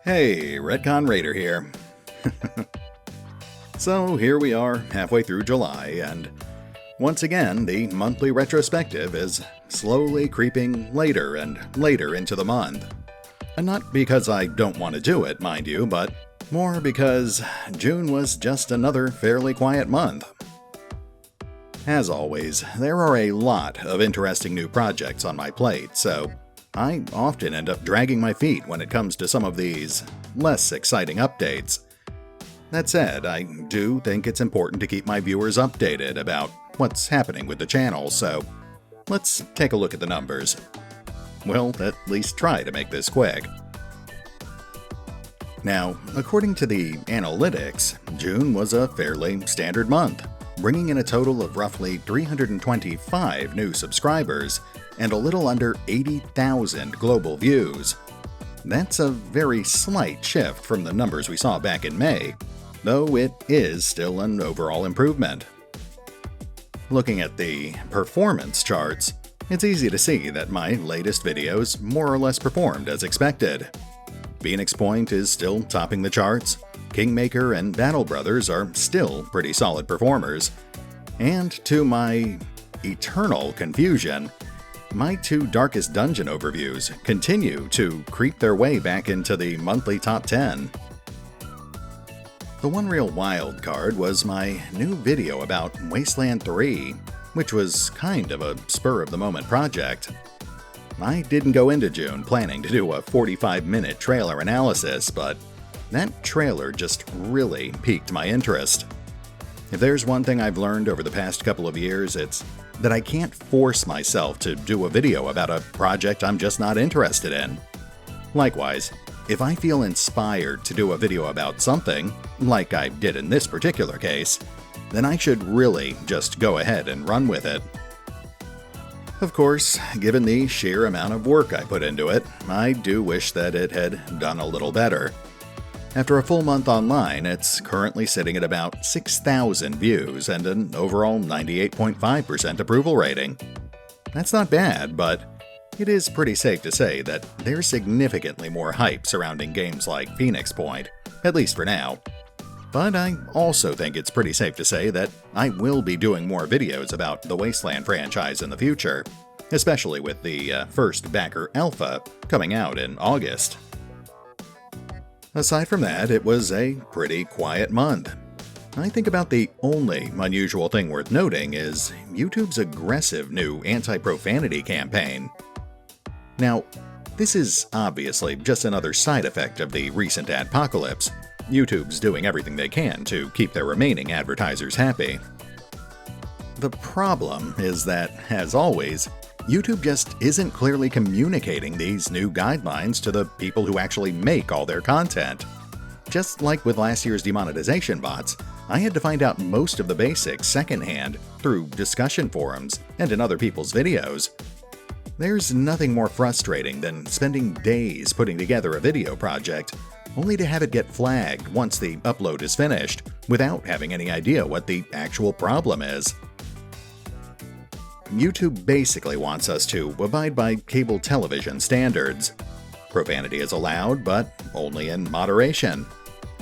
Hey, Retcon Raider here. So here we are, halfway through July, and once again, the monthly retrospective is slowly creeping later and later into the month. And not because I don't want to do it, mind you, but more because June was just another fairly quiet month. As always, there are a lot of interesting new projects on my plate, so I often end up dragging my feet when it comes to some of these less exciting updates. That said, I do think it's important to keep my viewers updated about what's happening with the channel, so let's take a look at the numbers. We'll at least try to make this quick. Now, according to the analytics, June was a fairly standard month, bringing in a total of roughly 325 new subscribers and a little under 80,000 global views. That's a very slight shift from the numbers we saw back in May, though it is still an overall improvement. Looking at the performance charts, it's easy to see that my latest videos more or less performed as expected. Phoenix Point is still topping the charts, Kingmaker and Battle Brothers are still pretty solid performers, and to my eternal confusion, my two Darkest Dungeon overviews continue to creep their way back into the monthly top 10. The one real wild card was my new video about Wasteland 3, which was kind of a spur-of-the-moment project. I didn't go into June planning to do a 45-minute trailer analysis, but that trailer just really piqued my interest. If there's one thing I've learned over the past couple of years, it's that I can't force myself to do a video about a project I'm just not interested in. Likewise, if I feel inspired to do a video about something, like I did in this particular case, then I should really just go ahead and run with it. Of course, given the sheer amount of work I put into it, I do wish that it had done a little better. After a full month online, it's currently sitting at about 6,000 views and an overall 98.5% approval rating. That's not bad, but it is pretty safe to say that there's significantly more hype surrounding games like Phoenix Point, at least for now. But I also think it's pretty safe to say that I will be doing more videos about the Wasteland franchise in the future, especially with the first backer alpha coming out in August. Aside from that, it was a pretty quiet month. I think about the only unusual thing worth noting is YouTube's aggressive new anti-profanity campaign. Now, this is obviously just another side effect of the recent adpocalypse. YouTube's doing everything they can to keep their remaining advertisers happy. The problem is that, as always, YouTube just isn't clearly communicating these new guidelines to the people who actually make all their content. Just like with last year's demonetization bots, I had to find out most of the basics secondhand through discussion forums and in other people's videos. There's nothing more frustrating than spending days putting together a video project, only to have it get flagged once the upload is finished, without having any idea what the actual problem is. YouTube basically wants us to abide by cable television standards. Profanity is allowed, but only in moderation.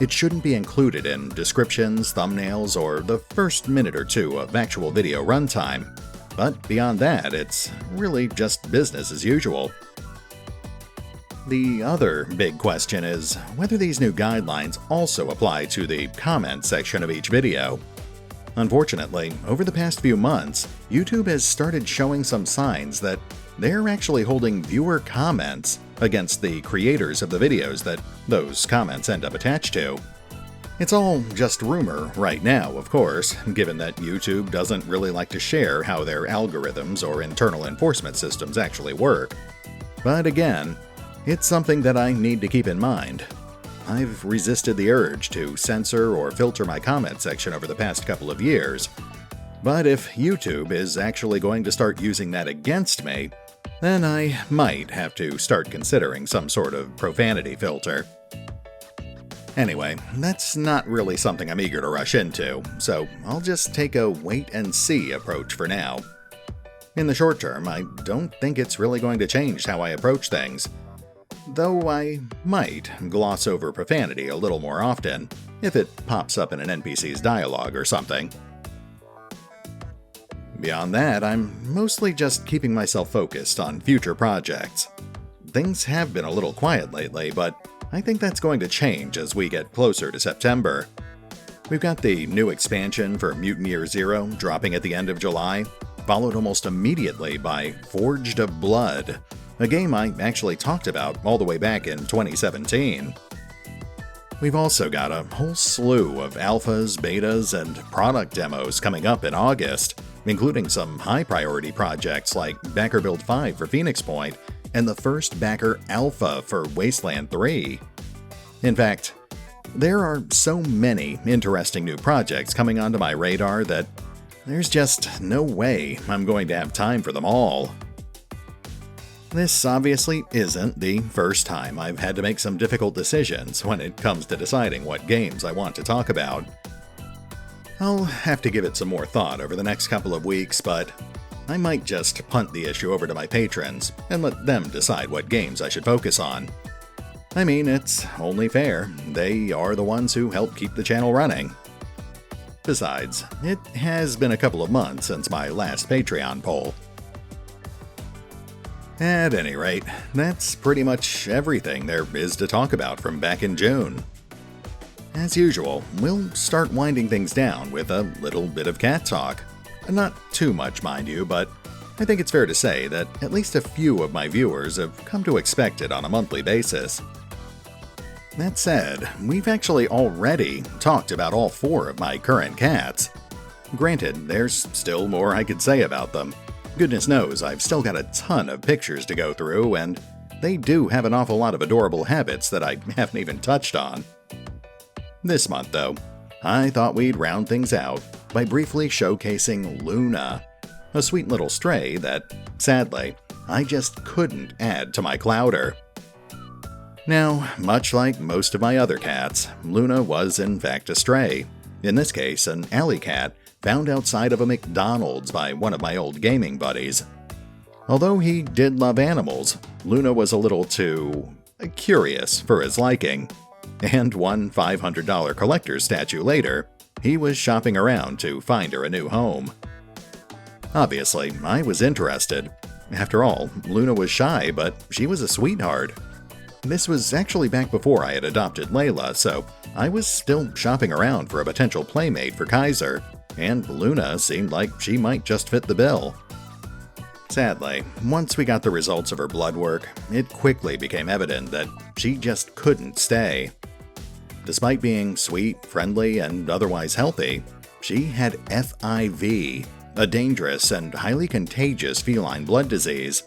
It shouldn't be included in descriptions, thumbnails, or the first minute or two of actual video runtime. But beyond that, it's really just business as usual. The other big question is whether these new guidelines also apply to the comment section of each video. Unfortunately, over the past few months, YouTube has started showing some signs that they're actually holding viewer comments against the creators of the videos that those comments end up attached to. It's all just rumor right now, of course, given that YouTube doesn't really like to share how their algorithms or internal enforcement systems actually work. But again, it's something that I need to keep in mind. I've resisted the urge to censor or filter my comment section over the past couple of years. But if YouTube is actually going to start using that against me, then I might have to start considering some sort of profanity filter. Anyway, that's not really something I'm eager to rush into, so I'll just take a wait-and-see approach for now. In the short term, I don't think it's really going to change how I approach things. though I might gloss over profanity a little more often if it pops up in an NPC's dialogue or something. Beyond that, I'm mostly just keeping myself focused on future projects. Things have been a little quiet lately, but I think that's going to change as we get closer to September. We've got the new expansion for Mutant Year Zero dropping at the end of July, followed almost immediately by Forged of Blood, a game I actually talked about all the way back in 2017. We've also got a whole slew of alphas, betas, and product demos coming up in August, including some high-priority projects like Backer Build 5 for Phoenix Point and the first Backer Alpha for Wasteland 3. In fact, there are so many interesting new projects coming onto my radar that there's just no way I'm going to have time for them all. This obviously isn't the first time I've had to make some difficult decisions when it comes to deciding what games I want to talk about. I'll have to give it some more thought over the next couple of weeks, but I might just punt the issue over to my patrons and let them decide what games I should focus on. I mean, it's only fair. They are the ones who help keep the channel running. Besides, it has been a couple of months since my last Patreon poll. At any rate, that's pretty much everything there is to talk about from back in June. As usual, we'll start winding things down with a little bit of cat talk. Not too much, mind you, but I think it's fair to say that at least a few of my viewers have come to expect it on a monthly basis. That said, we've actually already talked about all 4 of my current cats. Granted, there's still more I could say about them. Goodness knows I've still got a ton of pictures to go through, and they do have an awful lot of adorable habits that I haven't even touched on. This month, though, I thought we'd round things out by briefly showcasing Luna, a sweet little stray that, sadly, I just couldn't add to my clouder. Now, much like most of my other cats, Luna was in fact a stray. In this case, an alley cat found outside of a McDonald's by one of my old gaming buddies. Although he did love animals, Luna was a little too curious for his liking. And one $500 collector's statue later, he was shopping around to find her a new home. Obviously, I was interested. After all, Luna was shy, but she was a sweetheart. This was actually back before I had adopted Layla, so I was still shopping around for a potential playmate for Kaiser, and Luna seemed like she might just fit the bill. Sadly, once we got the results of her blood work, it quickly became evident that she just couldn't stay. Despite being sweet, friendly, and otherwise healthy, she had FIV, a dangerous and highly contagious feline blood disease.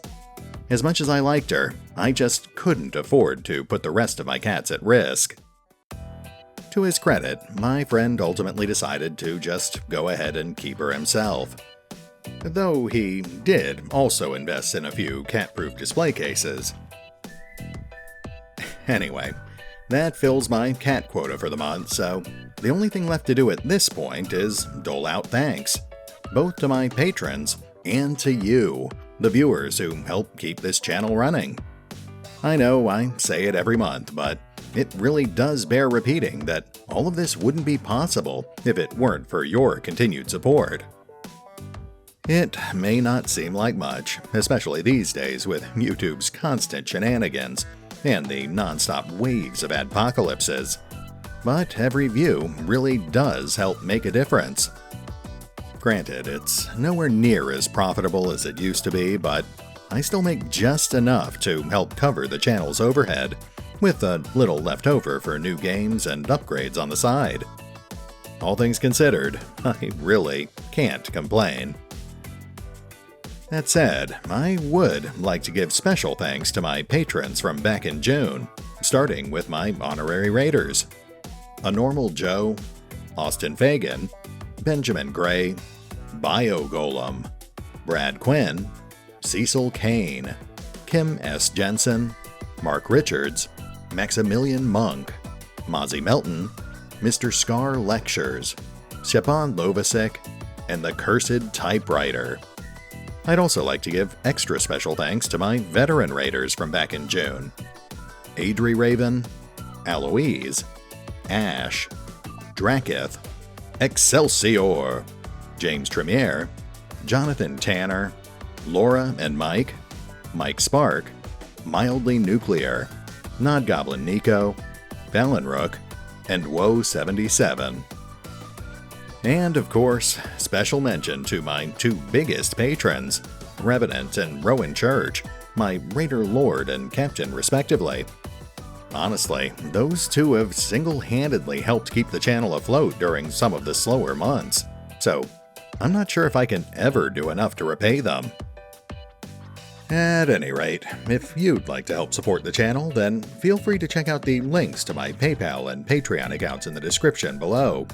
As much as I liked her, I just couldn't afford to put the rest of my cats at risk. To his credit, my friend ultimately decided to just go ahead and keep her himself. Though he did also invest in a few cat-proof display cases. Anyway, that fills my cat quota for the month, so the only thing left to do at this point is dole out thanks, both to my patrons and to you, the viewers who help keep this channel running. I know I say it every month, but it really does bear repeating that all of this wouldn't be possible if it weren't for your continued support. It may not seem like much, especially these days with YouTube's constant shenanigans and the non-stop waves of adpocalypses, but every view really does help make a difference. Granted, it's nowhere near as profitable as it used to be, but I still make just enough to help cover the channel's overhead, with a little left over for new games and upgrades on the side. All things considered, I really can't complain. That said, I would like to give special thanks to my patrons from back in June, starting with my Honorary Raiders: A Normal Joe, Austin Fagan, Benjamin Gray, Biogolem, Brad Quinn, Cecil Kane, Kim S. Jensen, Mark Richards, Maximilian Monke, Mazi Melton, Mr. Scar Lectures, Stjepan Lovasic, and the Cursed Typewriter. I'd also like to give extra special thanks to my veteran raiders from back in June: AdriRaven, Alois, Ash, Drakiith, Exsellsior, James Trimmier, Jonathan Tanner, Laura and Mike, Mike Spark, Mildly Nuclear, Goblin Nico, Valinrook, and Woe77. And of course, special mention to my two biggest patrons, Revenant and Rowan Church, my Raider Lord and Captain respectively. Honestly, those two have single-handedly helped keep the channel afloat during some of the slower months, so I'm not sure if I can ever do enough to repay them. At any rate, if you'd like to help support the channel, then feel free to check out the links to my PayPal and Patreon accounts in the description below.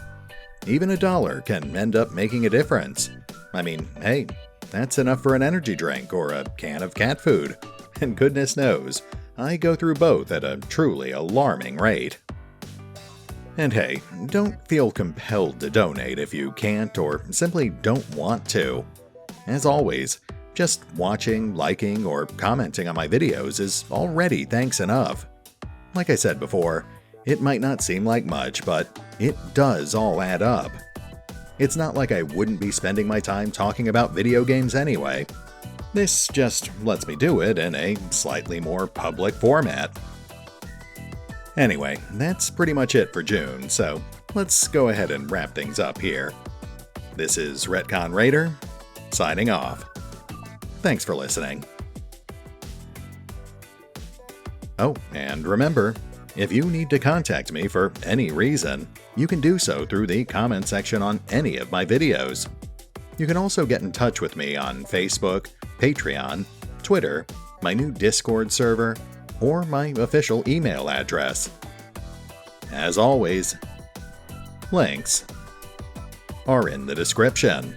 Even $1 can end up making a difference. I mean, hey, that's enough for an energy drink or a can of cat food. And goodness knows, I go through both at a truly alarming rate. And hey, don't feel compelled to donate if you can't or simply don't want to. As always, just watching, liking, or commenting on my videos is already thanks enough. Like I said before, it might not seem like much, but it does all add up. It's not like I wouldn't be spending my time talking about video games anyway. This just lets me do it in a slightly more public format. Anyway, that's pretty much it for June, so let's go ahead and wrap things up here. This is Retcon Raider, signing off. Thanks for listening. Oh, and remember, if you need to contact me for any reason, you can do so through the comment section on any of my videos. You can also get in touch with me on Facebook, Patreon, Twitter, my new Discord server, or my official email address. As always, links are in the description.